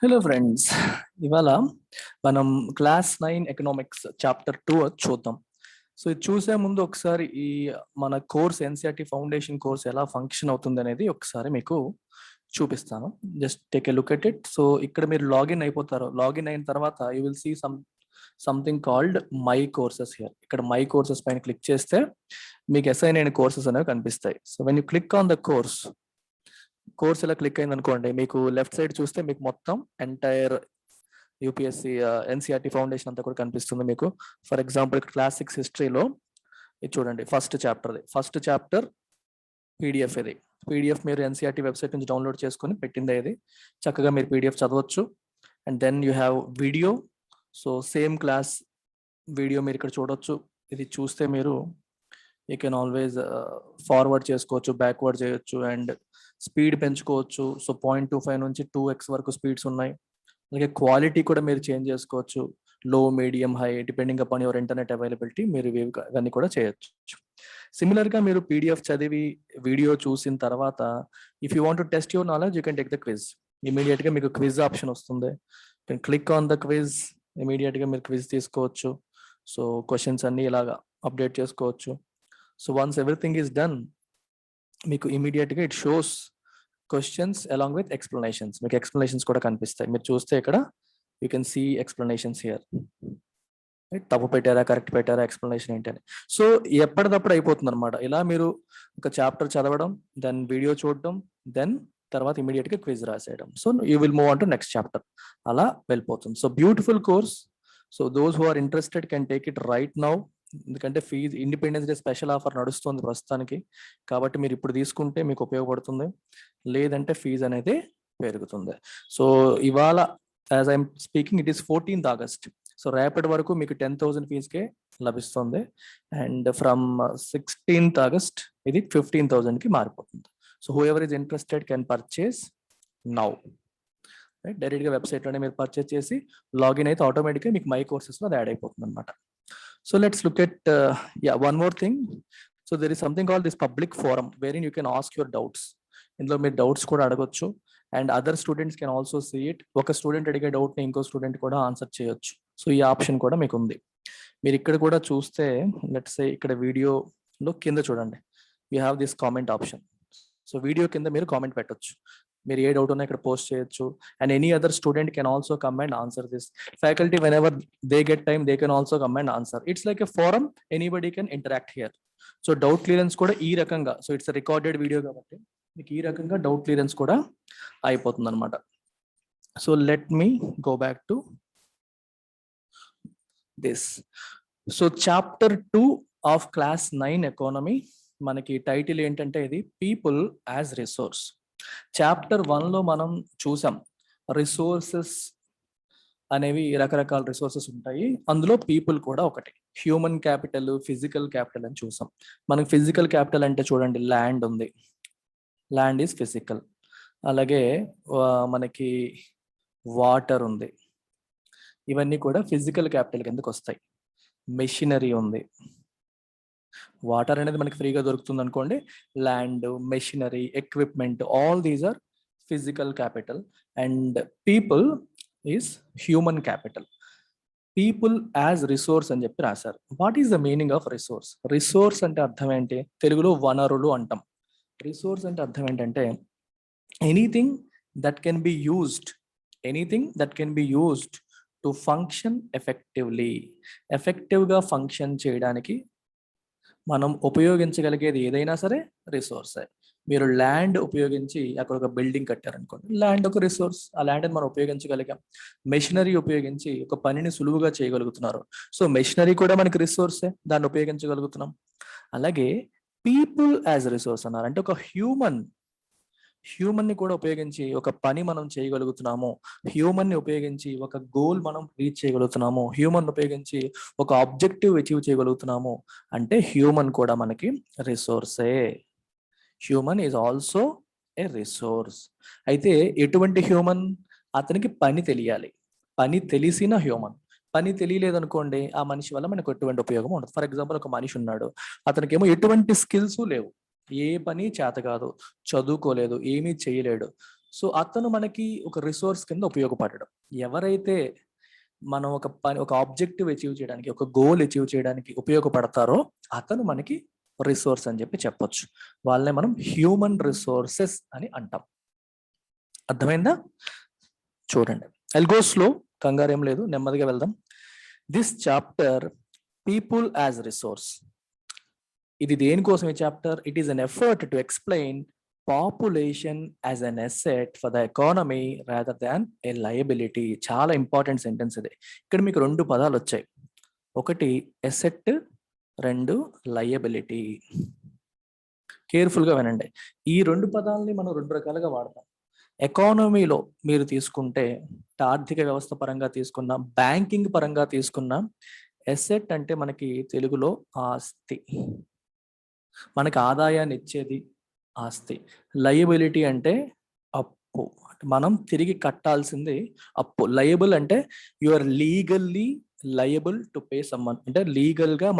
Hello friends, ఇవాళ మనం class 9 economics chapter 2 చూద్దాం. సో ఇది చూసే ముందు ఒకసారి ఈ మన కోర్స్ ఎన్సిఆర్టీ ఫౌండేషన్ కోర్స్ ఎలా ఫంక్షన్ అవుతుంది అనేది ఒకసారి మీకు చూపిస్తాను. Just take a look at it. So ఇక్కడ మీరు లాగిన్ అయిపోతారు. లాగిన్ అయిన తర్వాత you will see something called my courses here. ఇక్కడ మై కోర్సెస్ పైన క్లిక్ చేస్తే మీకు అసైన్ అయిన కోర్సెస్ అనేవి కనిపిస్తాయి. So when you click on the course ఇలా క్లిక్ అయింది అనుకోండి, మీకు లెఫ్ట్ సైడ్ చూస్తే మీకు మొత్తం ఎంటైర్ యూపీఎస్సి ఎన్సిఆర్టీ ఫౌండేషన్ అంతా కూడా కనిపిస్తుంది మీకు. ఫర్ ఎగ్జాంపుల్ ఇక్కడ క్లాస్ 6 హిస్టరీలో ఇది చూడండి, ఫస్ట్ చాప్టర్ పీడిఎఫ్. ఇది పీడిఎఫ్ మీరు ఎన్సిఆర్టీ వెబ్సైట్ నుంచి డౌన్లోడ్ చేసుకొని పెట్టిందే. ఇది చక్కగా మీరు పీడిఎఫ్ చదవచ్చు. And then you have video. So same class video మీరు ఇక్కడ చూడొచ్చు. ఇది చూస్తే మీరు యూ కెన్ ఆల్వేస్ ఫార్వర్డ్ చేసుకోవచ్చు, బ్యాక్వర్డ్ చేయొచ్చు, అండ్ స్పీడ్ పెంచుకోవచ్చు. సో 0.25 నుంచి 2x వరకు స్పీడ్స్ ఉన్నాయి. అలాగే క్వాలిటీ కూడా మీరు చేంజ్ చేసుకోవచ్చు, లో, medium, high, depending upon your internet availability. మీరు ఇవన్నీ కూడా చేయొచ్చు. సిమిలర్గా మీరు పీడిఎఫ్ చదివి వీడియో చూసిన తర్వాత if you want to test your knowledge you can take the quiz. ఇమీడియట్గా మీకు క్విజ్ ఆప్షన్ వస్తుంది. Can click on the quiz. ఇమీడియట్గా మీరు క్విజ్ తీసుకోవచ్చు. సో క్వశ్చన్స్ అన్ని ఇలాగా అప్డేట్ చేసుకోవచ్చు. So once everything is done, మీకు ఇమీడియట్గా it shows questions along with explanations. మీకు ఎక్స్ప్లెనేషన్స్ కూడా కనిపిస్తాయి. మీరు చూస్తే ఇక్కడ you can see explanations here. తప్పు పెట్టారా, కరెక్ట్ పెట్టారా, ఎక్స్ప్లెనేషన్ ఏంటని. సో ఎప్పటికప్పుడు అయిపోతుంది అనమాట. ఇలా మీరు ఒక చాప్టర్ చదవడం, దెన్ వీడియో చూడడం, దెన్ తర్వాత ఇమీడియట్గా క్విజ్ రాసేయడం. So you will move on to next chapter. అలా వెళ్ళిపోతుంది. So beautiful course. So those who are interested can take it right now. ఎందుకంటే fees Independence Day special offer నడుస్తుంది ప్రస్తుతానికి. కాబట్టి మీరు ఇప్పుడు తీసుకుంటే మీకు ఉపయోగపడుతుంది, లేదంటే ఫీజు అనేది పెరుగుతుంది. సో ఇవాళ as I'm speaking it is 14th August. So రేపటి వరకు మీకు 10,000 ఫీజుకే లభిస్తుంది. అండ్ ఫ్రమ్ 16th August ఇది 15,000కి మారిపోతుంది. So who ever is interested can purchase now. Right, డైరెక్ట్గా వెబ్సైట్లోనే మీరు పర్చేస్ చేసి లాగిన్ అయితే ఆటోమేటిక్గా మీకు మై కోర్సెస్లో అది యాడ్ అయిపోతుంది అనమాట. So let's look at one more thing. So there is something called this public forum wherein you can ask your doubts. ఇందులో మీరు డౌట్స్ కూడా అడగొచ్చు, and other students can also see it. ఒక student అడిగే డౌట్ని ఇంకో స్టూడెంట్ కూడా answer చేయొచ్చు. సో ఈ ఆప్షన్ కూడా మీకు ఉంది. మీరు ఇక్కడ కూడా చూస్తే లెట్స్ సే ఇక్కడ వీడియోలో కింద చూడండి, you have this comment option. So video కింద మీరు కామెంట్ పెట్టొచ్చు. మీరు ఏ డౌట్ ఉన్నా ఇక్కడ పోస్ట్ చేయొచ్చు. And any other student can also come and answer this. Faculty when ever they get time they can also come and answer. It's like a forum, anybody can interact here. So doubt clearance కూడా ఈ రకంగా, so it's recorded video కాబట్టి మీకు ఈ రకంగా doubt clearance కూడా అయిపోతుంది అనమాట. So let me go back to this. So chapter 2 of class 9 economy, మనకి టైటిల్ ఏంటంటే ఇది పీపుల్ యాజ్ రిసోర్స్. చాప్టర్ 1లో మనం చూసాం రిసోర్సెస్ అనేవి రకరకాల రిసోర్సెస్ ఉంటాయి. అందులో పీపుల్ కూడా ఒకటి. హ్యూమన్ క్యాపిటల్, ఫిజికల్ క్యాపిటల్ అని చూసాం. మనకి ఫిజికల్ క్యాపిటల్ అంటే చూడండి, ల్యాండ్ ఉంది, ల్యాండ్ ఈజ్ ఫిజికల్. అలాగే మనకి వాటర్ ఉంది, ఇవన్నీ కూడా ఫిజికల్ క్యాపిటల్ కిందకి వస్తాయి. మెషినరీ ఉంది, వాటర్ అనేది మనకి ఫ్రీగా దొరుకుతుంది అనుకోండి. Land, machinery, equipment, all these are physical capital. And people is human capital. People as resource అని చెప్పి రాశారు. What is the meaning of resource? Resource అంటే అర్థం ఏంటి? తెలుగులో వనరులు అంటాం. రిసోర్స్ అంటే అర్థం ఏంటంటే anything that can be used to function effectively. ఎఫెక్టివ్గా ఫంక్షన్ చేయడానికి మనం ఉపయోగించగలిగేది ఏదైనా సరే రిసోర్సే. మీరు ల్యాండ్ ఉపయోగించి అక్కడ ఒక బిల్డింగ్ కట్టారనుకోండి, ల్యాండ్ ఒక రిసోర్స్. ఆ ల్యాండ్ మనం ఉపయోగించగలిగాం. మెషినరీ ఉపయోగించి ఒక పనిని సులువుగా చేయగలుగుతున్నారు. సో మెషినరీ కూడా మనకి రిసోర్సే, దాన్ని ఉపయోగించగలుగుతున్నాం. అలాగే పీపుల్ యాజ్ రిసోర్స్ అన్నారు అంటే ఒక హ్యూమన్ని కూడా ఉపయోగించి ఒక పని మనం చేయగలుగుతున్నాము. హ్యూమన్ని ఉపయోగించి ఒక గోల్ మనం రీచ్ చేయగలుగుతున్నాము. హ్యూమన్ ఉపయోగించి ఒక ఆబ్జెక్టివ్ అచీవ్ చేయగలుగుతున్నాము. అంటే హ్యూమన్ కూడా మనకి రిసోర్సే. Human is also a resource. అయితే ఎటువంటి హ్యూమన్? అతనికి పని తెలియాలి. పని తెలిసిన హ్యూమన్. పని తెలియలేదు అనుకోండి, ఆ మనిషి వల్ల మనకు ఎటువంటి ఉపయోగం ఉండదు. ఫర్ ఎగ్జాంపుల్, ఒక మనిషి ఉన్నాడు, అతనికి ఏమో ఎటువంటి స్కిల్స్ లేవు, ఏ పని చేత కాదు, చదువుకోలేదు, ఏమీ చేయలేడు. సో అతను మనకి ఒక రిసోర్స్ కింద ఉపయోగపడడం. ఎవరైతే మనం ఒక పని, ఒక ఆబ్జెక్టివ్ అచీవ్ చేయడానికి, ఒక గోల్ అచీవ్ చేయడానికి ఉపయోగపడతారో అతను మనకి రిసోర్స్ అని చెప్పి చెప్పొచ్చు. వాళ్ళని మనం హ్యూమన్ రిసోర్సెస్ అని అంటాం. అర్థమైందా? చూడండి, ఐల్ గో స్లో, కంగారేం లేదు, నెమ్మదిగా వెళ్దాం. This chapter people as resource. ఇది దేనికోసం ఈ chapter? It is an effort to explain population as an asset for the economy rather than A liability. చాలా ఇంపార్టెంట్ సెంటెన్స్ ఇది. ఇక్కడ మీకు 2 పదాలు వచ్చాయి. ఒకటి అసెట్, 2 లయబిలిటీ. కేర్ఫుల్గా వినండి. ఈ 2 పదాలని మనం 2 రకాలుగా వాడతాం. ఎకానమీలో మీరు తీసుకుంటే, ఆర్థిక వ్యవస్థ పరంగా తీసుకున్న, బ్యాంకింగ్ పరంగా తీసుకున్న, అసెట్ అంటే మనకి తెలుగులో ఆస్తి, మనకి ఆదాయాన్ని ఇచ్చేది ఆస్తి. లయబిలిటీ అంటే అప్పు, మనం తిరిగి కట్టాల్సింది అప్పు. లయబుల్ అంటే you are legally liable to pay someone, అంటే లీగల్గా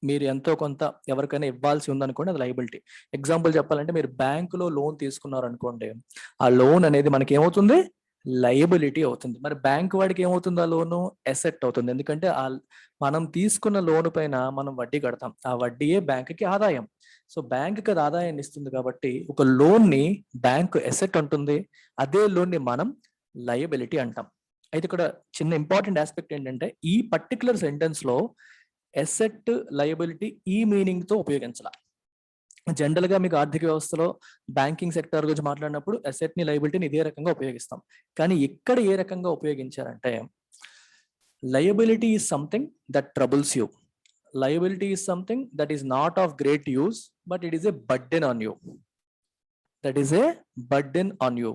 మీరు ఎంతో కొంత ఎవరికైనా ఇవ్వాల్సి ఉందనుకోండి, అది లయబిలిటీ. ఎగ్జాంపుల్ చెప్పాలంటే, మీరు బ్యాంకులో లోన్ తీసుకున్నారు అనుకోండి, ఆ లోన్ అనేది మనకి ఏమవుతుంది? లయబిలిటీ అవుతుంది. మరి బ్యాంక్ వాడికి ఏమవుతుంది? ఆ లోను అసెట్ అవుతుంది. ఎందుకంటే మనం తీసుకున్న లోన్ పైన మనం వడ్డీ కడతాం, ఆ వడ్డీయే బ్యాంకుకి ఆదాయం. సో బ్యాంకుకి అది ఆదాయాన్ని ఇస్తుంది కాబట్టి ఒక లోన్ని బ్యాంకు అసెట్ అంటుంది, అదే లోన్ని మనం లయబిలిటీ అంటాం. అయితే ఇక్కడ చిన్న ఇంపార్టెంట్ ఆస్పెక్ట్ ఏంటంటే, ఈ పర్టికులర్ సెంటెన్స్ లో అసెట్, లయబిలిటీ ఈ మీనింగ్ తో ఉపయోగించాల. జనరల్ గా మీకు ఆర్థిక వ్యవస్థలో బ్యాంకింగ్ సెక్టర్ గురించి మాట్లాడినప్పుడు అసెట్ ని, లయబిలిటీని ఇదే రకంగా ఉపయోగిస్తాం. కానీ ఇక్కడ ఏ రకంగా ఉపయోగించారంటే, liability is something that troubles you. Liability is something that is not of great use, but it is a burden on you. That is a burden on you.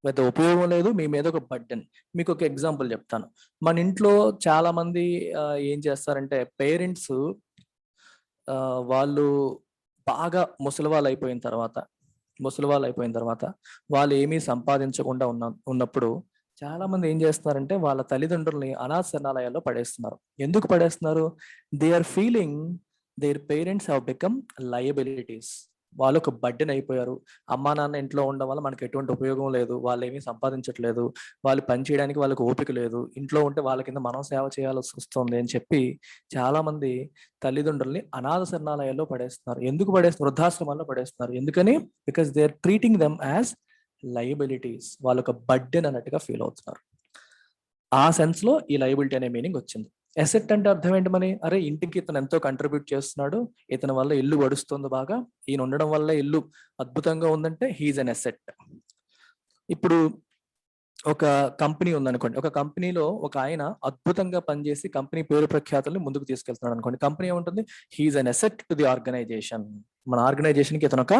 పెద్ద ఉపయోగం లేదు, మీ మీద ఒక బర్డెన్. మీకు ఒక ఎగ్జాంపుల్ చెప్తాను. మన ఇంట్లో చాలా మంది ఏం చేస్తారంటే, పేరెంట్స్ వాళ్ళు బాగా ముసలివాళ్ళు అయిపోయిన తర్వాత వాళ్ళు ఏమీ సంపాదించకుండా ఉన్నప్పుడు చాలా మంది ఏం చేస్తున్నారంటే, వాళ్ళ తల్లిదండ్రుల్ని అనాథశరణాలయాల్లో పడేస్తున్నారు. ఎందుకు పడేస్తున్నారు? They are feeling their parents have become liabilities. వాళ్ళు ఒక బర్డెన్ అయిపోయారు. అమ్మా నాన్న ఇంట్లో ఉండడం వల్ల మనకి ఎటువంటి ఉపయోగం లేదు, వాళ్ళు ఏమీ సంపాదించట్లేదు, వాళ్ళు పని చేయడానికి వాళ్ళకి ఓపిక లేదు, ఇంట్లో ఉంటే వాళ్ళ కింద మనం సేవ చేయాల్సి వస్తుంది అని చెప్పి చాలా మంది తల్లిదండ్రుల్ని అనాథ శరణాలయాల్లో పడేస్తున్నారు. ఎందుకు పడేస్తున్నారు? వృద్ధాశ్రమాల్లో పడేస్తున్నారు. ఎందుకని? Because they are treating them as liabilities. వాళ్ళు ఒక బర్డెన్ అన్నట్టుగా ఫీల్ అవుతున్నారు. ఆ సెన్స్ లో ఈ లయబిలిటీ అనే మీనింగ్ వచ్చింది. అసెట్ అంటే అర్థం ఏంటి? మరి అరే, ఇంటికి ఇతను ఎంతో కంట్రిబ్యూట్ చేస్తున్నాడు, ఇతని వల్ల ఇల్లు గడుస్తుంది బాగా, ఈయన ఉండడం వల్ల ఇల్లు అద్భుతంగా ఉందంటే హీఈస్ అన్ అసెట్. ఇప్పుడు ఒక కంపెనీ ఉందనుకోండి, ఒక కంపెనీలో ఒక ఆయన అద్భుతంగా పనిచేసి కంపెనీ పేరు ప్రఖ్యాతుల్ని ముందుకు తీసుకెళ్తున్నాడు అనుకోండి, కంపెనీ ఏముంటుంది? He's an asset to the organization. మన ఆర్గనైజేషన్ కి ఇతను ఒక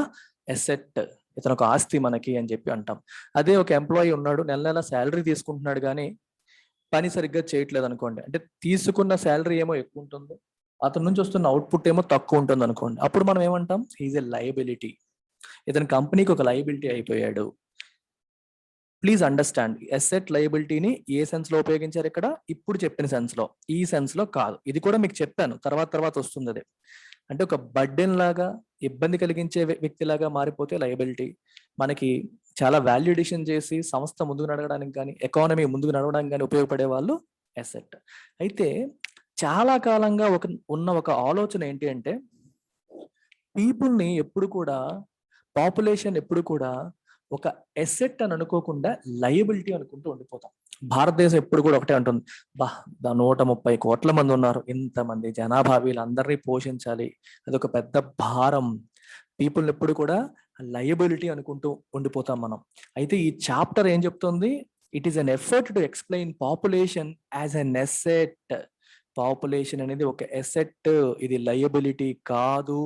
అసెట్, ఇతను ఒక ఆస్తి మనకి అని చెప్పి అంటాం. అదే ఒక ఎంప్లాయీ ఉన్నాడు, నెల నెల శాలరీ తీసుకుంటున్నాడు కానీ పని సరిగ్గా చేయట్లేదు అనుకోండి, అంటే తీసుకున్న శాలరీ ఏమో ఎక్కువ ఉంటుంది, అతని నుంచి వస్తున్న అవుట్పుట్ ఏమో తక్కువ ఉంటుంది అనుకోండి, అప్పుడు మనం ఏమంటాం? He is a liability. ఇతని కంపెనీకి ఒక లయబిలిటీ అయిపోయాడు. ప్లీజ్ అండర్స్టాండ్, అసెట్ లయబిలిటీని ఏ సెన్స్ లో ఉపయోగించారు ఇక్కడ? ఇప్పుడు చెప్పిన సెన్స్ లో, ఈ సెన్స్ లో కాదు. ఇది కూడా మీకు చెప్పాను, తర్వాత వస్తుంది అది. అంటే ఒక బర్డెన్ లాగా, ఇబ్బంది కలిగించే వ్యక్తిలాగా మారిపోతే లయబిలిటీ. మనకి చాలా వాల్యూ అడిషన్ చేసి సంస్థ ముందుకు నడవడానికి కానీ, ఎకానమీ ముందుకు నడవడానికి కానీ ఉపయోగపడే వాళ్ళు అసెట్. అయితే చాలా కాలంగా ఉన్న ఒక ఆలోచన ఏంటి అంటే, పీపుల్ని ఎప్పుడు కూడా, పాపులేషన్ ఎప్పుడు కూడా ఒక అసెట్ అని అనుకోకుండా లయబిలిటీ అనుకుంటూ ఉండిపోతాం. భారతదేశం ఎప్పుడు కూడా ఒకటే అంటుంది, 130 కోట్ల మంది ఉన్నారు, ఇంతమంది జనాభా, వీళ్ళందరినీ పోషించాలి, అదొక పెద్ద భారం. పీపుల్ని ఎప్పుడు కూడా లయబిలిటీ అనుకుంటూ ఉండిపోతాం మనం. అయితే ఈ చాప్టర్ ఏం చెప్తుంది? It is an effort to explain population as an asset. Population అనేది ఒక అసెట్, ఇది లయబిలిటీ కాదు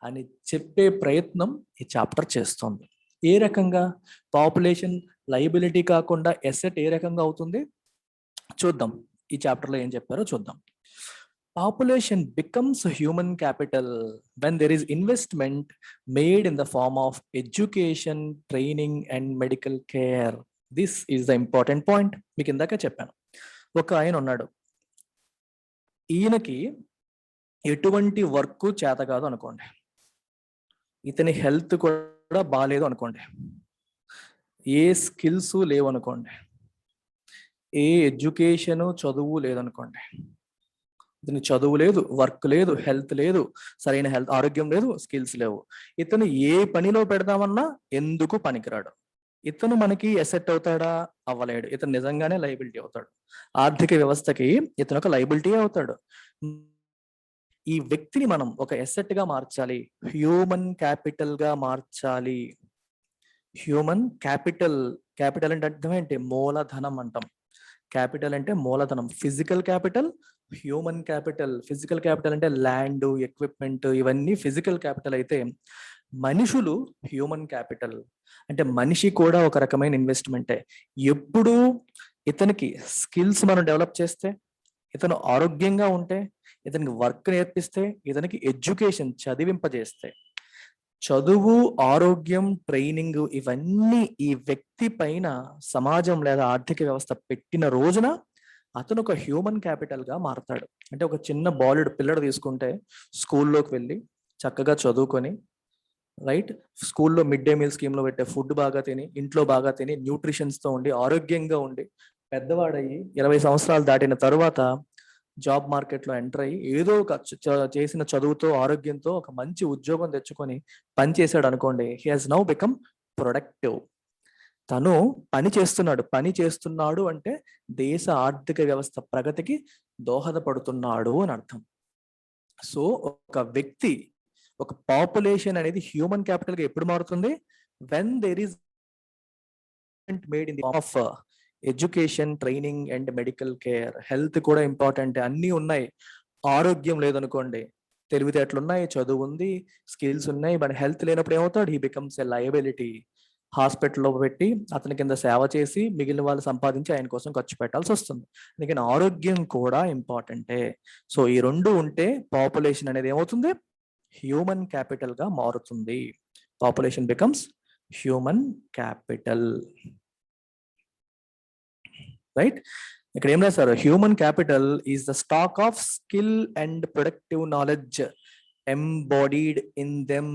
అని చెప్పే ప్రయత్నం ఈ చాప్టర్ చేస్తుంది. ఏ రకంగా పాపులేషన్ లయబిలిటీ కాకుండా అసెట్ ఏ రకంగా అవుతుంది చూద్దాం. ఈ చాప్టర్లో ఏం చెప్పారో చూద్దాం. Population becomes human capital when there is investment made in the form of education, training and medical care. This is the important point. మీకు ఇందాక చెప్పాను, ఒక ఆయన ఉన్నాడు, ఈయనకి ఎటువంటి వర్క్ చేత కాదు అనుకోండి, ఇతని హెల్త్ కూడా బాగాలేదు అనుకోండి, ఏ స్కిల్స్ లేవనుకోండి, ఏ ఎడ్యుకేషన్ చదువు లేదనుకోండి, ఇతను చదువు లేదు, వర్క్ లేదు, హెల్త్ లేదు, సరైన హెల్త్ ఆరోగ్యం లేదు, స్కిల్స్ లేవు, ఇతను ఏ పనిలో పెడదామన్నా ఎందుకు పనికిరాడు. ఇతను మనకి ఎసెట్ అవుతాడా? అవ్వలేడు. ఇతను నిజంగానే లైబిలిటీ అవుతాడు. ఆర్థిక వ్యవస్థకి ఇతను ఒక లైబిలిటీ అవుతాడు. ఈ వ్యక్తిని మనం ఒక ఎసెట్ గా మార్చాలి, హ్యూమన్ క్యాపిటల్ గా మార్చాలి. హ్యూమన్ క్యాపిటల్, క్యాపిటల్ అంటే అర్థం ఏంటి? మూలధనం అంటాం. క్యాపిటల్ అంటే మూలధనం, physical capital, human capital. Physical capital అంటే ల్యాండ్, ఎక్విప్మెంట్, ఇవన్నీ ఫిజికల్ క్యాపిటల్ అయితే మనుషులు హ్యూమన్ క్యాపిటల్. అంటే మనిషి కూడా ఒక రకమైన ఇన్వెస్ట్మెంటే. ఎప్పుడు ఇతనికి స్కిల్స్ మనం డెవలప్ చేస్తే, ఇతను ఆరోగ్యంగా ఉంటే, ఇతనికి వర్క్ నేర్పిస్తే, ఇతనికి ఎడ్యుకేషన్ చదివింపజేస్తే, చదువు, ఆరోగ్యం, ట్రైనింగ్ ఇవన్నీ ఈ వ్యక్తి పైన సమాజం లేదా ఆర్థిక వ్యవస్థ పెట్టిన రోజున అతను ఒక హ్యూమన్ క్యాపిటల్ గా మారతాడు. అంటే ఒక చిన్న బాలుడు పిల్లడు తీసుకుంటే స్కూల్లోకి వెళ్ళి చక్కగా చదువుకొని, రైట్, స్కూల్లో మిడ్ డే మీల్ స్కీమ్ లో పెట్టే ఫుడ్ బాగా తిని, ఇంట్లో బాగా తిని, న్యూట్రిషన్స్ తో ఉండి, ఆరోగ్యంగా ఉండి, పెద్దవాడయ్యి 20 సంవత్సరాలు దాటిన తరువాత జాబ్ మార్కెట్ లో ఎంటర్ అయ్యి ఏదో ఒక చేసిన చదువుతో, ఆరోగ్యంతో ఒక మంచి ఉద్యోగం తెచ్చుకొని పని చేశాడు అనుకోండి, he has now become productive. తను పని చేస్తున్నాడు అంటే దేశ ఆర్థిక వ్యవస్థ ప్రగతికి దోహదపడుతున్నాడు అని అర్థం. సో ఒక వ్యక్తి, ఒక పాపులేషన్ అనేది హ్యూమన్ క్యాపిటల్ గా ఎప్పుడు మారుతుంది? When there is made in the of education, training and medical care. Health కూడా ఇంపార్టెంట్, అన్నీ ఉన్నాయి. ఆరోగ్యం లేదనుకోండి, తెలివితేటలు ఉన్నాయి, చదువు ఉంది, స్కిల్స్ ఉన్నాయి, బట్ హెల్త్ లేనప్పుడు ఏమవుతాడు? He becomes a liability. హాస్పిటల్లో పెట్టి అతని కింద సేవ చేసి మిగిలిన వాళ్ళు సంపాదించి ఆయన కోసం ఖర్చు పెట్టాల్సి వస్తుంది. అందుకని ఆరోగ్యం కూడా ఇంపార్టెంటే. సో ఈ రెండు ఉంటే పాపులేషన్ అనేది ఏమవుతుంది? హ్యూమన్ క్యాపిటల్ గా మారుతుంది. Population becomes human capital, right. ఇక్కడ ఏం రాశారు? Human capital is the stock of skill and productive knowledge embodied in them.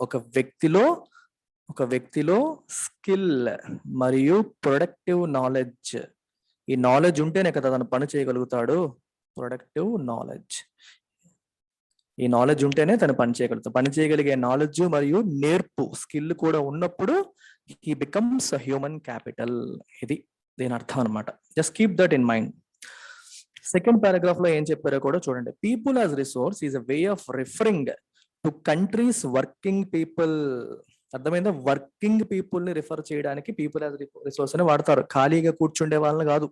ఒక వ్యక్తిలో స్కిల్ మరియు ప్రొడక్టివ్ నాలెడ్జ్, ఈ నాలెడ్జ్ ఉంటేనే కదా తను పని చేయగలుగుతాడు. ప్రొడక్టివ్ నాలెడ్జ్, ఈ నాలెడ్జ్ ఉంటేనే తను పని చేయగలుగుతాడు. పని చేయగలిగే నాలెడ్జ్ మరియు నేర్పు, స్కిల్ కూడా ఉన్నప్పుడు హీ బికమ్స్ హ్యూమన్ క్యాపిటల్. ఇది దీని అర్థం అనమాట. Just keep that in mind. Second paragraph లో ఏం చెప్పారో కూడా చూడండి. People as resource is a way of referring to countries working people. అర్థమైందా? వర్కింగ్ పీపుల్ ని రిఫర్ చేయడానికి పీపుల్ యాజ్ రిసోర్స్ అని వాడతారు, ఖాళీగా కూర్చుండే వాళ్ళని కాదు.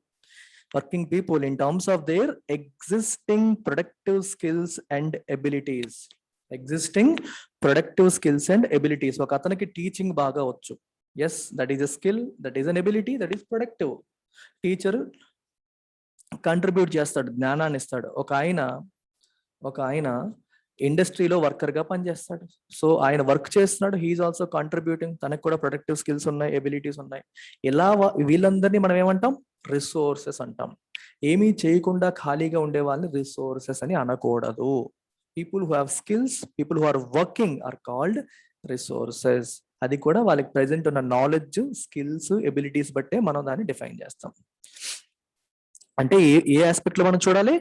Working people in terms of their existing productive skills and abilities. Existing productive skills and abilities. ఒక అతనికి టీచింగ్ బాగా వచ్చు, yes, that is a skill, that is an ability, that is productive. Teacher contribute చేస్తాడు, జ్ఞానాన్ని ఇస్తాడు. ఒక ఆయన ఇండస్ట్రీలో వర్కర్ గా పనిచేస్తాడు. సో ఆయన వర్క్ చేస్తున్నాడు, హీఈస్ ఆల్సో కాంట్రిబ్యూటింగ్, తనకు కూడా ప్రొడక్టివ్ స్కిల్స్ ఉన్నాయి, ఎబిలిటీస్ ఉన్నాయి. ఇలా వీళ్ళందరినీ మనం ఏమంటాం? రిసోర్సెస్ అంటాం. ఏమీ చేయకుండా ఖాళీగా ఉండే వాళ్ళని రిసోర్సెస్ అని అనకూడదు. People who have skills, people who are working are called resources. అది కూడా వాళ్ళకి ప్రెసెంట్ ఉన్న నాలెడ్జ్, స్కిల్స్, ఎబిలిటీస్ బట్టే మనం దాన్ని డిఫైన్ చేస్తాం. అంటే ఏ ఆస్పెక్ట్ లో మనం చూడాలి?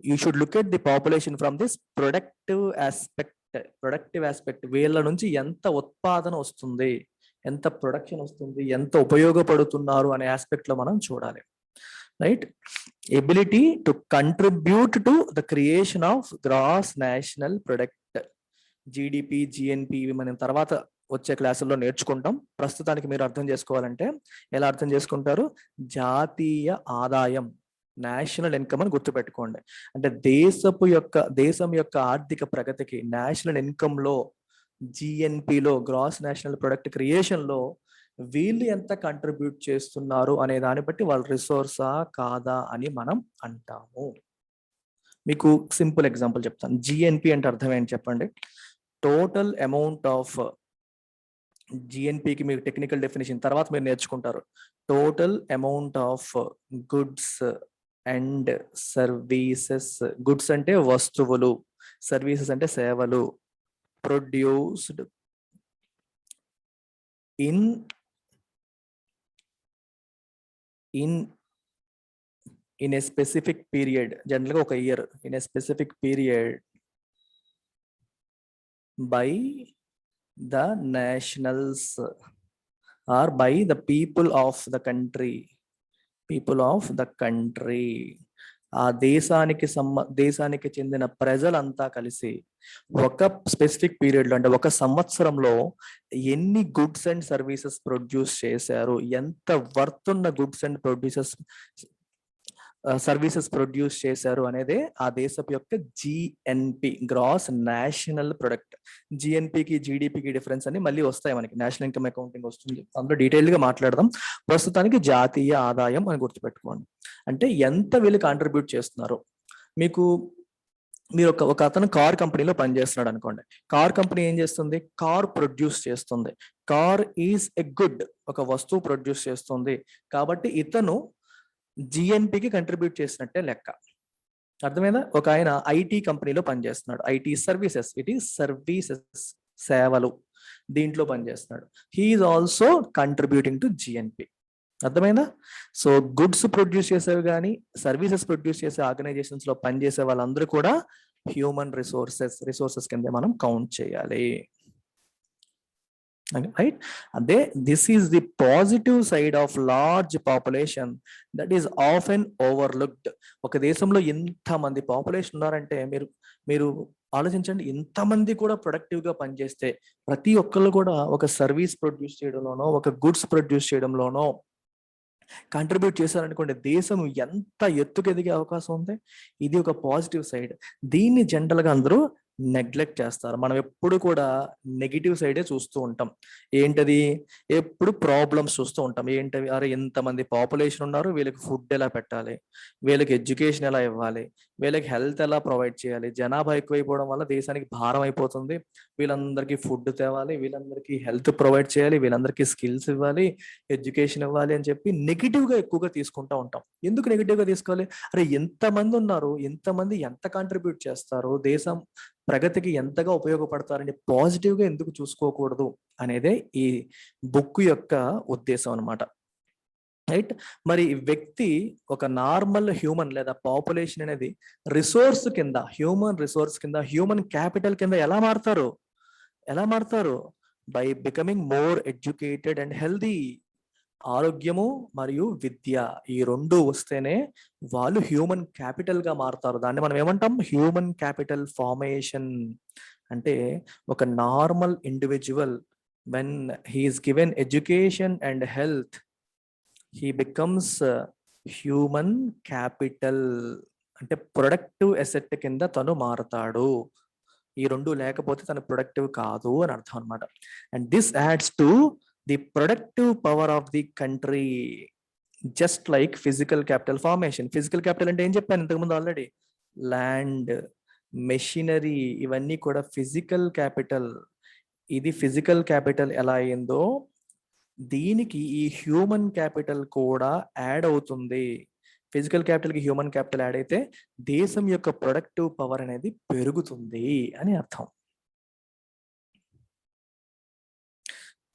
You should look at the population from this productive aspect. Productive aspect, వీళ్ళ నుంచి ఎంత ఉత్పాదన వస్తుంది, ఎంత ప్రొడక్షన్ వస్తుంది, ఎంత ఉపయోగపడుతున్నారు అనే ఆస్పెక్ట్ లో మనం చూడాలి, right. Ability to contribute to the creation of gross national product, GDP, GNP, ఇవి మనం తర్వాత వచ్చే క్లాసుల్లో నేర్చుకుంటాం. ప్రస్తుతానికి మీరు అర్థం చేసుకోవాలంటే ఎలా అర్థం చేసుకుంటారు? జాతీయ ఆదాయం, నేషనల్ ఇన్కమ్ అని గుర్తుపెట్టుకోండి. అంటే దేశం యొక్క ఆర్థిక ప్రగతికి నేషనల్ ఇన్కమ్ లో, జిఎన్పిలో, గ్రాస్ నేషనల్ ప్రొడక్ట్ క్రియేషన్ లో వీళ్ళు ఎంత కంట్రిబ్యూట్ చేస్తున్నారు అనే దాన్ని బట్టి వాళ్ళు రిసోర్సా కాదా అని మనం అంటాము. మీకు సింపుల్ ఎగ్జాంపుల్ చెప్తాను. జిఎన్పి అంటే అర్థం ఏంటి చెప్పండి? టోటల్ అమౌంట్ ఆఫ్, జిఎన్పికి మీరు టెక్నికల్ డెఫినేషన్ తర్వాత మీరు నేర్చుకుంటారు. Total amount of goods and services. Goods అంటే వస్తువులు, సర్వీసెస్ అంటే సేవలు. Produced in in a specific period, generally ఒక year, in a specific period by the nationals or by the people of the country, ఆ దేశానికి చెందిన ప్రజలంతా కలిసి ఒక స్పెసిఫిక్ పీరియడ్ లో, అంటే ఒక సంవత్సరంలో ఎన్ని గుడ్స్ అండ్ సర్వీసెస్ ప్రొడ్యూస్ చేశారు, ఎంత వర్త్ ఉన్న గుడ్స్ అండ్ సర్వీసెస్ ప్రొడ్యూస్ చేశారు అనేది ఆ దేశపు యొక్క జిఎన్పి, గ్రాస్ నేషనల్ ప్రొడక్ట్. జిఎన్పికి జీడిపికి డిఫరెన్స్ అని మళ్ళీ వస్తాయి మనకి, నేషనల్ ఇన్కమ్ అకౌంటింగ్ వస్తుంది, అందులో డీటెయిల్డ్ గా మాట్లాడదాం. ప్రస్తుతానికి జాతీయ ఆదాయం అని గుర్తుపెట్టుకోండి. అంటే ఎంత వీళ్ళు కాంట్రిబ్యూట్ చేస్తున్నారు. మీరు ఒక అతను కార్ కంపెనీలో పనిచేస్తున్నాడు అనుకోండి. కార్ కంపెనీ ఏం చేస్తుంది? కార్ ప్రొడ్యూస్ చేస్తుంది. కార్ ఈజ్ ఎ గుడ్, ఒక వస్తువు ప్రొడ్యూస్ చేస్తుంది కాబట్టి ఇతను జిఎన్పికి కంట్రిబ్యూట్ చేసినట్టే లెక్క. అర్థమైందా? ఒక ఆయన ఐటీ కంపెనీలో పనిచేస్తున్నాడు, IT services, it is services, సేవలు, దీంట్లో పనిచేస్తున్నాడు. He's also contributing to GNP. అర్థమైందా? సో గుడ్స్ ప్రొడ్యూస్ చేసేవి కానీ సర్వీసెస్ ప్రొడ్యూస్ చేసే ఆర్గనైజేషన్స్ లో పనిచేసే వాళ్ళందరూ కూడా హ్యూమన్ రిసోర్సెస్ కింద మనం కౌంట్ చేయాలి. రైట్? అదే this is the positive side of large population that is often overlooked. ఒక దేశంలో ఎంతమంది పాపులేషన్ ఉన్నారంటే మీరు ఆలోచించండి. ఎంతమంది కూడా ప్రొడక్టివ్ గా పనిచేస్తే ప్రతి ఒక్కళ్ళు కూడా ఒక సర్వీస్ ప్రొడ్యూస్ చేయడంలోనో ఒక గుడ్స్ ప్రొడ్యూస్ చేయడంలోనో కంట్రిబ్యూట్ చేశారనుకోండి, దేశం ఎంత ఎత్తుకు ఎదిగే అవకాశం ఉంది. ఇది ఒక పాజిటివ్ సైడ్. దీన్ని జనరల్ గా అందరూ నెగ్లెక్ట్ చేస్తారు. మనం ఎప్పుడు కూడా నెగిటివ్ సైడే చూస్తూ ఉంటాం. ఏంటది? ఎప్పుడు ప్రాబ్లమ్స్ చూస్తూ ఉంటాం. ఏంటవి? అరే ఎంతమంది పాపులేషన్ ఉన్నారు, వీళ్ళకి ఫుడ్ ఎలా పెట్టాలి, వీళ్ళకి ఎడ్యుకేషన్ ఎలా ఇవ్వాలి, వీళ్ళకి హెల్త్ ఎలా ప్రొవైడ్ చేయాలి, జనాభా ఎక్కువైపోవడం వల్ల దేశానికి భారం అయిపోతుంది, వీళ్ళందరికీ ఫుడ్ తేవాలి, వీళ్ళందరికీ హెల్త్ ప్రొవైడ్ చేయాలి, వీళ్ళందరికీ స్కిల్స్ ఇవ్వాలి, ఎడ్యుకేషన్ ఇవ్వాలి అని చెప్పి నెగిటివ్ గా ఎక్కువగా తీసుకుంటా ఉంటాం. ఎందుకు నెగిటివ్ గా తీసుకోవాలి? అరే ఎంతమంది ఉన్నారు, ఎంతమంది ఎంత కాంట్రిబ్యూట్ చేస్తారు, దేశం ప్రగతికి ఎంతగా ఉపయోగపడతారని పాజిటివ్ గా ఎందుకు చూసుకోకూడదు అనేదే ఈ బుక్ యొక్క ఉద్దేశం అన్నమాట. రైట్? మరి వ్యక్తి ఒక నార్మల్ హ్యూమన్ లేదా పాపులేషన్ అనేది రిసోర్స్ కింద, హ్యూమన్ రిసోర్స్ కింద, హ్యూమన్ క్యాపిటల్ కింద ఎలా మారుతారు? By becoming more educated and healthy. ఆరోగ్యము మరియు విద్య, ఈ రెండు వస్తేనే వాళ్ళు హ్యూమన్ క్యాపిటల్ గా మారుతారు. దాన్ని మనం ఏమంటాం? Human capital formation. అంటే ఒక normal individual when he is given education and health, he becomes human capital. అంటే ప్రొడక్టివ్ అసెట్ కింద తను మారుతాడు. ఈ రెండు లేకపోతే తను ప్రొడక్టివ్ కాదు అని అర్థం అనమాట. And this ads to the productive power of the country, just like physical capital formation. Physical capital అంటే ఏం చెప్పాను ఇంతకుముందు ఆల్రెడీ? ల్యాండ్, మెషినరీ, ఇవన్నీ కూడా ఫిజికల్ క్యాపిటల్. ఇది ఫిజికల్ క్యాపిటల్ ఎలా అయిందో దీనికి ఈ హ్యూమన్ క్యాపిటల్ కూడా యాడ్ అవుతుంది. ఫిజికల్ క్యాపిటల్ కి హ్యూమన్ క్యాపిటల్ యాడ్ అయితే దేశం యొక్క ప్రొడక్టివ్ పవర్ అనేది పెరుగుతుంది అని అర్థం.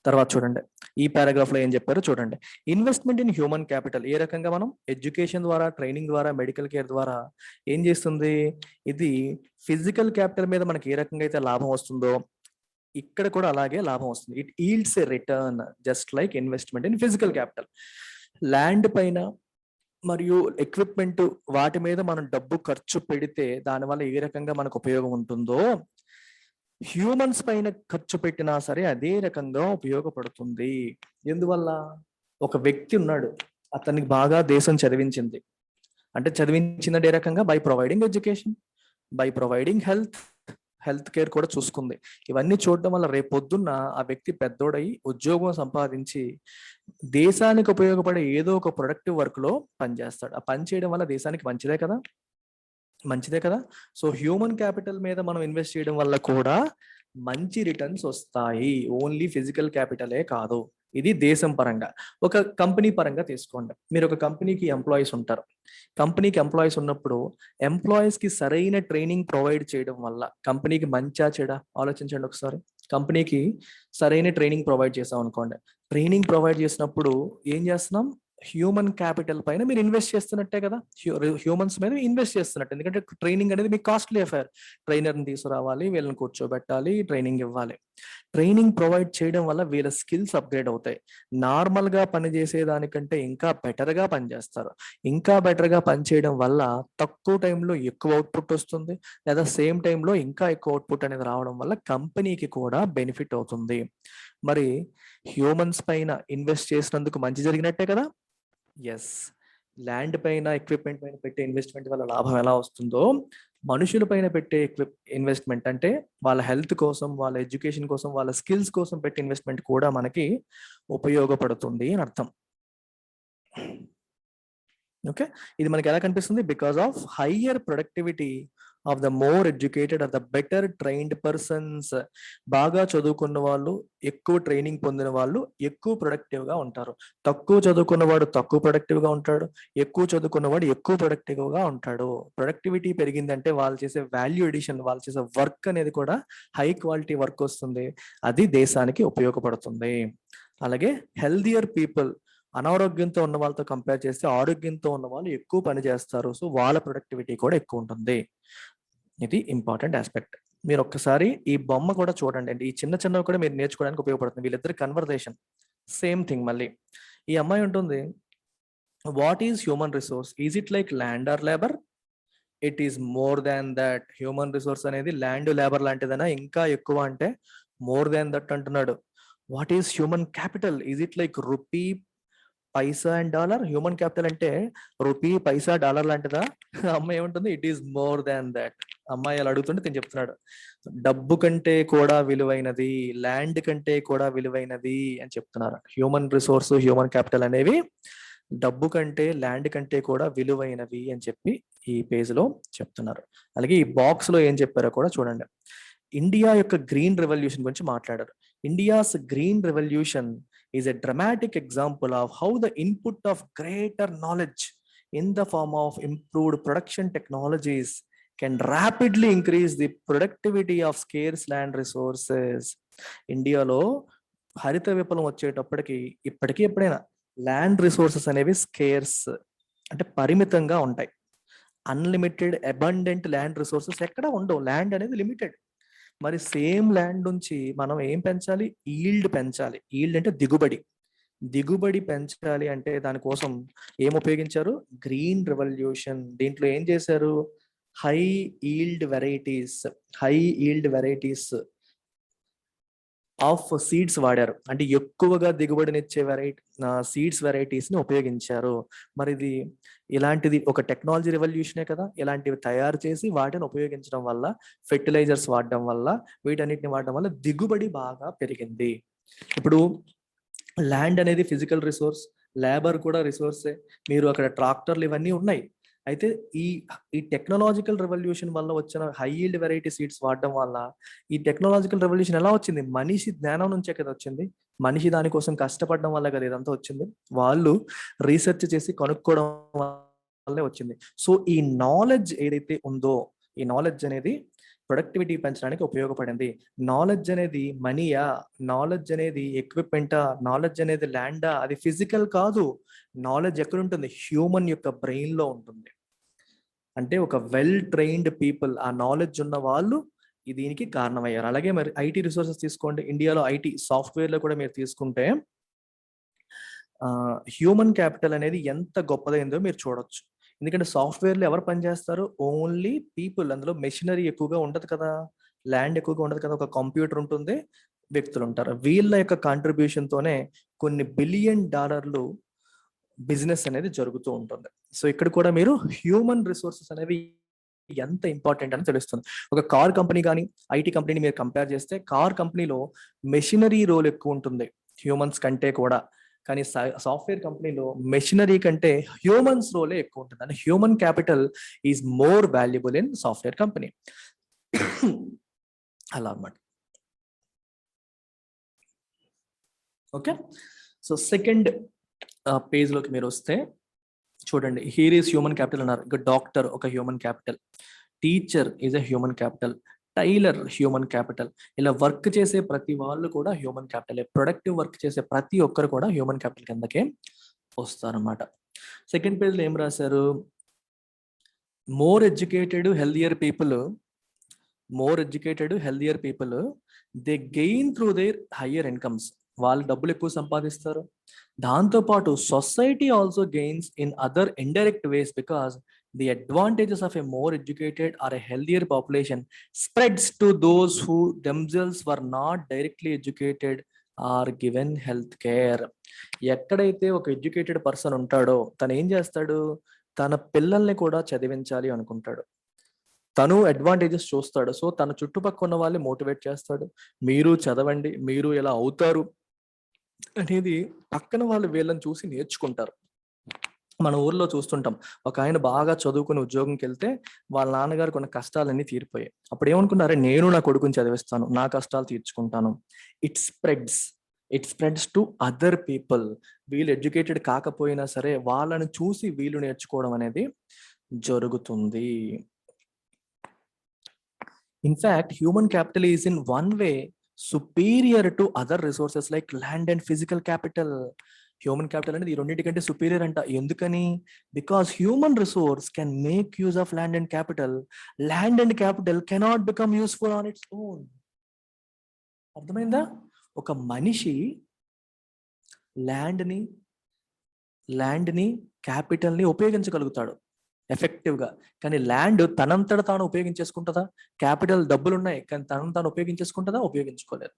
తర్వాత చూడండి ఈ పారాగ్రాఫ్ లో ఏం చెప్పారో చూడండి. ఇన్వెస్ట్మెంట్ ఇన్ హ్యూమన్ క్యాపిటల్ ఏ రకంగా మనం ఎడ్యుకేషన్ ద్వారా, ట్రైనింగ్ ద్వారా, మెడికల్ కేర్ ద్వారా ఏం చేస్తుంది? ఇది ఫిజికల్ క్యాపిటల్ మీద మనకి ఏ రకంగా అయితే లాభం వస్తుందో ఇక్కడ కూడా అలాగే లాభం వస్తుంది. It yields a return just like investment in physical capital. Land పైన మరియు ఎక్విప్మెంట్ వాటి మీద మనం డబ్బు ఖర్చు పెడితే దానివల్ల ఏ రకంగా మనకు ఉపయోగం ఉంటుందో హ్యూమన్స్ పైన ఖర్చు పెట్టినా సరే అదే రకంగా ఉపయోగపడుతుంది. ఎందువల్ల? ఒక వ్యక్తి ఉన్నాడు, అతనికి బాగా దేశం చదివించింది. అంటే చదివించిందంటే ఏ రకంగా? By providing education, by providing health care కూడా చూసుకుంది. ఇవన్నీ చూడడం వల్ల రేపొద్దున్న ఆ వ్యక్తి పెద్దోడై ఉద్యోగం సంపాదించి దేశానికి ఉపయోగపడే ఏదో ఒక ప్రొడక్టివ్ వర్క్ లో పనిచేస్తాడు. ఆ పని చేయడం వల్ల దేశానికి మంచిదే కదా. సో హ్యూమన్ క్యాపిటల్ మీద మనం ఇన్వెస్ట్ చేయడం వల్ల కూడా మంచి రిటర్న్స్ వస్తాయి. ఓన్లీ ఫిజికల్ క్యాపిటలే కాదు. ఇది దేశం పరంగా. ఒక కంపెనీ పరంగా తీసుకోండి. మీరు ఒక కంపెనీకి ఎంప్లాయీస్ ఉంటారు. కంపెనీకి ఎంప్లాయీస్ ఉన్నప్పుడు ఎంప్లాయీస్ కి సరైన ట్రైనింగ్ ప్రొవైడ్ చేయడం వల్ల కంపెనీకి మంచా చెడా ఆలోచించండి ఒకసారి. కంపెనీకి సరైన ట్రైనింగ్ ప్రొవైడ్ చేసాం అనుకోండి. ట్రైనింగ్ ప్రొవైడ్ చేసినప్పుడు ఏం చేస్తున్నాం? హ్యూమన్ క్యాపిటల్ పైన మీరు ఇన్వెస్ట్ చేస్తున్నట్టే కదా, హ్యూమన్స్ మీద ఇన్వెస్ట్ చేస్తున్నట్టు. ఎందుకంటే ట్రైనింగ్ అనేది మీకు కాస్ట్లీ అఫైర్. ట్రైనర్ని తీసుకురావాలి, వీళ్ళని కూర్చోబెట్టాలి, ట్రైనింగ్ ఇవ్వాలి. ట్రైనింగ్ ప్రొవైడ్ చేయడం వల్ల వీళ్ళ స్కిల్స్ అప్గ్రేడ్ అవుతాయి. నార్మల్గా పనిచేసే దానికంటే ఇంకా బెటర్గా పనిచేస్తారు. ఇంకా బెటర్గా పనిచేయడం వల్ల తక్కువ టైంలో ఎక్కువ అవుట్పుట్ వస్తుంది, లేదా సేమ్ టైంలో ఇంకా ఎక్కువ అవుట్పుట్ అనేది రావడం వల్ల కంపెనీకి కూడా బెనిఫిట్ అవుతుంది. మరి హ్యూమన్స్ పైన ఇన్వెస్ట్ చేసినందుకు మంచి జరిగినట్టే కదా. ఎస్, ల్యాండ్ పైన ఎక్విప్మెంట్ పైన పెట్టే ఇన్వెస్ట్మెంట్ వల్ల లాభం ఎలా వస్తుందో, మనుషుల పైన పెట్టే ఇన్వెస్ట్మెంట్ అంటే వాళ్ళ హెల్త్ కోసం, వాళ్ళ ఎడ్యుకేషన్ కోసం, వాళ్ళ స్కిల్స్ కోసం పెట్టే ఇన్వెస్ట్మెంట్ కూడా మనకి ఉపయోగపడుతుంది అని అర్థం. ఓకే, ఇది మనకి ఎలా కనిపిస్తుంది? Because of higher productivity of the more educated or the better trained persons. బాగా చదువుకున్న వాళ్ళు, ఎక్కువ ట్రైనింగ్ పొందిన వాళ్ళు ఎక్కువ ప్రొడక్టివ్ గా ఉంటారు. తక్కువ చదువుకున్నవాడు తక్కువ ప్రొడక్టివ్ గా ఉంటాడు, ఎక్కువ చదువుకున్నవాడు ఎక్కువ ప్రొడక్టివ్ గా ఉంటాడు. ప్రొడక్టివిటీ పెరిగిందంటే వాళ్ళు చేసే వాల్యూ ఎడిషన్, వాళ్ళు చేసే వర్క్ అనేది కూడా హై క్వాలిటీ వర్క్ వస్తుంది. అది దేశానికి ఉపయోగపడుతుంది. అలాగే హెల్దియర్ పీపుల్, అనారోగ్యంతో ఉన్న వాళ్ళతో కంపేర్ చేస్తే ఆరోగ్యంతో ఉన్న వాళ్ళు ఎక్కువ పని చేస్తారు. సో వాళ్ళ ప్రొడక్టివిటీ కూడా ఎక్కువ ఉంటుంది. ఇది ఇంపార్టెంట్ ఆస్పెక్ట్. మీరు ఒక్కసారి ఈ బొమ్మ కూడా చూడండి అండి. ఈ చిన్న చిన్నవి కూడా మీరు నేర్చుకోవడానికి ఉపయోగపడుతుంది. వీళ్ళిద్దరు కన్వర్జేషన్ సేమ్ థింగ్. మళ్ళీ ఈ అమ్మాయి ఉంటుంది, what is human resource? Is it like land are labour? It is more than that. Human resource అనేది ల్యాండ్ లేబర్ లాంటిదనా? ఇంకా ఎక్కువ అంటే మోర్ దాన్ దట్ అంటున్నాడు. What is human capital? Is it like rupee, Paisa and dollar? Human capital అంటే rupee, పైసా, dollar లాంటిదా? అమ్మాయి ఏముంటుంది, it is more than that. అమ్మాయి అలా అడుగుతుంటే నేను చెప్తున్నాడు, డబ్బు కంటే కూడా విలువైనది, ల్యాండ్ కంటే కూడా విలువైనది అని చెప్తున్నారు. హ్యూమన్ రిసోర్స్, హ్యూమన్ క్యాపిటల్ అనేవి డబ్బు కంటే, ల్యాండ్ కంటే కూడా విలువైనవి అని చెప్పి ఈ పేజ్ లో చెప్తున్నారు. అలాగే ఈ బాక్స్ లో ఏం చెప్పారో కూడా చూడండి. ఇండియా యొక్క గ్రీన్ రెవల్యూషన్ గురించి మాట్లాడారు. India's green revolution is a dramatic example of how the input of greater knowledge in the form of improved production technologies can rapidly increase the productivity of scarce land resources. ఇండియాలో హరిత విప్లవం వచ్చేటప్పటికి, ఇప్పటికీ ఎప్పుడైనా land resources అనేవి scares అంటే పరిమితంగా ఉంటాయి. అన్లిమిటెడ్ అబండెంట్ ల్యాండ్ రిసోర్సెస్ ఎక్కడ ఉండవు. ల్యాండ్ అనేది లిమిటెడ్. మరి సేమ్ ల్యాండ్ నుంచి మనం ఏం పెంచాలి? ఈల్డ్ పెంచాలి. ఈల్డ్ అంటే దిగుబడి. దిగుబడి పెంచాలి అంటే దానికోసం ఏం ఉపయోగించారు? Green revolution. దీంట్లో ఏం చేశారు? High yield varieties of seeds వాడారు. అంటే ఎక్కువగా దిగుబడినిచ్చే సీడ్స్ వెరైటీస్ ని ఉపయోగించారు. మరి ఇది ఇలాంటిది ఒక టెక్నాలజీ రెవల్యూషనే కదా. ఇలాంటివి తయారు చేసి వాటిని ఉపయోగించడం వల్ల, ఫెర్టిలైజర్స్ వాడడం వల్ల, వీటన్నిటిని వాడడం వల్ల దిగుబడి బాగా పెరిగింది. ఇప్పుడు ల్యాండ్ అనేది ఫిజికల్ రిసోర్స్, లేబర్ కూడా రిసోర్సే. మీరు అక్కడ ట్రాక్టర్లు ఇవన్నీ ఉన్నాయి. అయితే ఈ టెక్నాలజికల్ రెవల్యూషన్ వల్ల వచ్చిన హై ఈల్డ్ వెరైటీ సీడ్స్ వాడడం వల్ల, ఈ టెక్నాలజికల్ రెవల్యూషన్ ఎలా వచ్చింది? మనిషి జ్ఞానం నుంచే కదా వచ్చింది. మనిషి దానికోసం కష్టపడడం వల్ల కదా ఇదంతా వచ్చింది. వాళ్ళు రీసెర్చ్ చేసి కనుక్కోవడం వల్లే వచ్చింది. సో ఈ నాలెడ్జ్ ఏదైతే ఉందో, ఈ నాలెడ్జ్ అనేది ప్రొడక్టివిటీ పెంచడానికి ఉపయోగపడింది. నాలెడ్జ్ అనేది మనీయా? నాలెడ్జ్ అనేది ఎక్విప్మెంటా? నాలెడ్జ్ అనేది ల్యాండా? అది ఫిజికల్ కాదు. నాలెడ్జ్ ఎక్కడ ఉంటుంది? హ్యూమన్ యొక్క బ్రెయిన్ లో ఉంటుంది. అంటే ఒక వెల్ ట్రైన్డ్ పీపుల్, ఆ నాలెడ్జ్ ఉన్న వాళ్ళు దీనికి కారణమయ్యారు. అలాగే మరి ఐటీ రిసోర్సెస్ తీసుకోండి. ఇండియాలో ఐటీ సాఫ్ట్వేర్ లో కూడా మీరు తీసుకుంటే హ్యూమన్ క్యాపిటల్ అనేది ఎంత గొప్పదైందో మీరు చూడొచ్చు. ఎందుకంటే సాఫ్ట్వేర్లో ఎవరు పనిచేస్తారు? Only people. అందులో మెషినరీ ఎక్కువగా ఉండదు కదా, ల్యాండ్ ఎక్కువగా ఉండదు కదా. ఒక కంప్యూటర్ ఉంటుంది, వ్యక్తులు ఉంటారు. వీళ్ళ యొక్క కాంట్రిబ్యూషన్ తోనే కొన్ని బిలియన్ డాలర్లు బిజినెస్ అనేది జరుగుతూ ఉంటుంది. సో ఇక్కడ కూడా మీరు హ్యూమన్ రిసోర్సెస్ అనేవి ఎంత ఇంపార్టెంట్ అని తెలుస్తుంది. ఒక కార్ కంపెనీ కానీ ఐటీ కంపెనీని మీరు కంపేర్ చేస్తే, కార్ కంపెనీలో మెషినరీ రోల్ ఎక్కువ ఉంటుంది హ్యూమన్స్ కంటే కూడా. కానీ సాఫ్ట్వేర్ కంపెనీలో మెషినరీ కంటే హ్యూమన్స్ రోలే ఎక్కువ ఉంటుంది. అంటే human capital is more valuable in software company. అలా అన్నమాట. ఓకే, సో సెకండ్ పేజ్ లోకి మీరు వస్తే చూడండి, హీర్ ఈస్ హ్యూమన్ క్యాపిటల్ అన్నారు. ఇక డాక్టర్ ఒక human capital, teacher is a human capital, tailor human capital. ఇలా వర్క్ చేసే ప్రతి వాళ్ళు కూడా హ్యూమన్ క్యాపిటల్. ప్రొడక్టివ్ వర్క్ చేసే ప్రతి ఒక్కరు కూడా హ్యూమన్ క్యాపిటల్ కిందకే వస్తారన్నమాట. సెకండ్ పేజ్లో ఏం రాశారు? More educated healthier people they gain through their higher incomes. వాళ్ళు డబ్బులు ఎక్కువ సంపాదిస్తారు. దాంతోపాటు society also gains in other indirect ways because the advantages of a more educated or a healthier population spreads to those who themselves were not directly educated or given health care. ఎక్కడైతే ఒక educated person ఉంటాడో తను ఏం చేస్తాడు? తన పిల్లల్ని కూడా చదివించాలి అనుకుంటాడు. తను అడ్వాంటేజెస్ చూస్తాడు. సో తన చుట్టుపక్కల ఉన్న వాళ్ళని మోటివేట్ చేస్తాడు. మీరు చదవండి, మీరు ఎలా అవుతారు అనేది పక్కన వాళ్ళు వీళ్ళని చూసి నేర్చుకుంటారు. మన ఊర్లో చూస్తుంటాం, ఒక ఆయన బాగా చదువుకుని ఉద్యోగంకి వెళ్తే వాళ్ళ నాన్నగారు కొన్ని కష్టాలన్నీ తీరిపోయాయి. అప్పుడు ఏమనుకున్నారే, నేను నా కొడుకుని చదివిస్తాను, నా కష్టాలు తీర్చుకుంటాను. It spreads to other people. వీళ్ళు ఎడ్యుకేటెడ్ కాకపోయినా సరే వాళ్ళని చూసి వీళ్ళు నేర్చుకోవడం అనేది జరుగుతుంది. In fact human capital is in one way superior to other resources like land and physical capital. Human capital అనేది ఈ రెండింటికంటే సుపీరియర్ అంట. ఎందుకని? Because human resource can make use of land and capital. Land and capital cannot become useful on its own. అర్థమైందా? ఒక మనిషి ల్యాండ్ని క్యాపిటల్ని ఉపయోగించగలుగుతాడు ఎఫెక్టివ్గా, కానీ ల్యాండ్ తనంతట తాను ఉపయోగించేసుకుంటుందా? క్యాపిటల్ డబ్బులు ఉన్నాయి కానీ తనను తాను ఉపయోగించేసుకుంటుందా? ఉపయోగించుకోలేదు.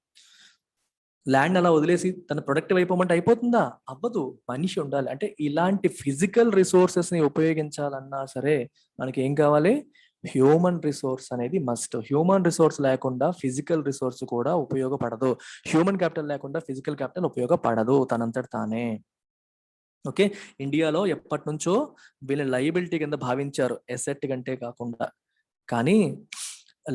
ల్యాండ్ అలా వదిలేసి తన ప్రొడక్టివ్ అయిపోమంటే అయిపోతుందా? అవ్వదు. మనిషి ఉండాలి. అంటే ఇలాంటి ఫిజికల్ రిసోర్సెస్ని ఉపయోగించాలన్నా సరే మనకి ఏం కావాలి? హ్యూమన్ రిసోర్స్ అనేది మస్ట్. హ్యూమన్ రిసోర్స్ లేకుండా ఫిజికల్ రిసోర్స్ కూడా ఉపయోగపడదు. హ్యూమన్ క్యాపిటల్ లేకుండా ఫిజికల్ క్యాపిటల్ ఉపయోగపడదు తనంతట తానే. ఓకే, ఇండియాలో ఎప్పటి నుంచో వీళ్ళని లయబిలిటీ కింద భావించారు ఎసెట్ కంటే కాకుండా. కానీ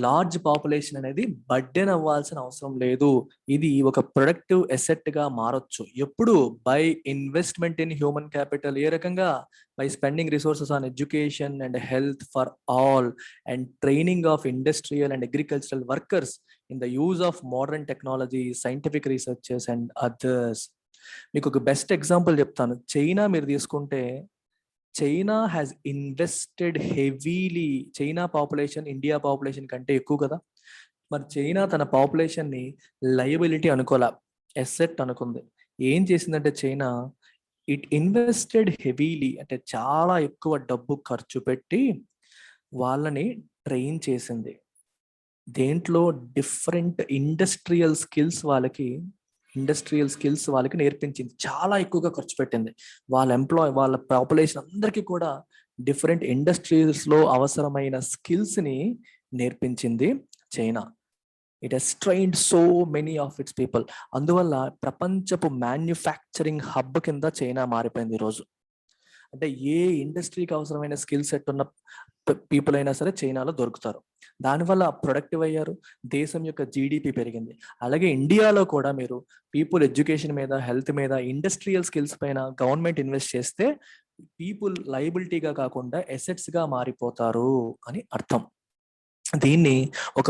లార్జ్ పాపులేషన్ అనేది బర్డెన్ అవ్వాల్సిన అవసరం లేదు. ఇది ఒక ప్రొడక్టివ్ ఎసెట్ గా మారొచ్చు. ఎప్పుడు? By investment in human capital. ఏ రకంగా? By spending resources on education and health for all and training of industrial and agricultural workers in the use of modern technology, scientific researches and others. మీకు ఒక best example చెప్తాను. China మీరు తీసుకుంటే, China has invested heavily. China population India population కంటే ఎక్కువ కదా. మరి China తన పాపులేషన్ని లయబిలిటీ అనుకోలే, ఎసెట్ అనుకుంది. ఏం చేసిందంటే చైనా ఇట్ ఇన్వెస్టెడ్ హెవీలీ, అంటే చాలా ఎక్కువ డబ్బు ఖర్చు పెట్టి వాళ్ళని ట్రైన్ చేసింది. దేంట్లో? డిఫరెంట్ ఇండస్ట్రియల్ స్కిల్స్ వాళ్ళకి నేర్పించింది. చాలా ఎక్కువగా ఖర్చు పెట్టింది. వాళ్ళ పాపులేషన్ అందరికీ కూడా డిఫరెంట్ ఇండస్ట్రీస్ లో అవసరమైన స్కిల్స్ ని నేర్పించింది China. It has trained so many of it's people. అందువల్ల ప్రపంచపు మ్యానుఫ్యాక్చరింగ్ హబ్ కింద చైనా మారిపోయింది ఈరోజు. అంటే ఏ ఇండస్ట్రీకి అవసరమైన స్కిల్ సెట్ ఉన్న పీపుల్ అయినా సరే చైనాలో దొరుకుతారు. దానివల్ల ప్రొడక్టివ్ అయ్యారు, దేశం యొక్క జీడిపి పెరిగింది. అలాగే ఇండియాలో కూడా మీరు పీపుల్ ఎడ్యుకేషన్ మీద, హెల్త్ మీద, ఇండస్ట్రియల్ స్కిల్స్ పైన గవర్నమెంట్ ఇన్వెస్ట్ చేస్తే పీపుల్ లయబిలిటీగా కాకుండా ఎసెట్స్ గా మారిపోతారు అని అర్థం. దీన్ని ఒక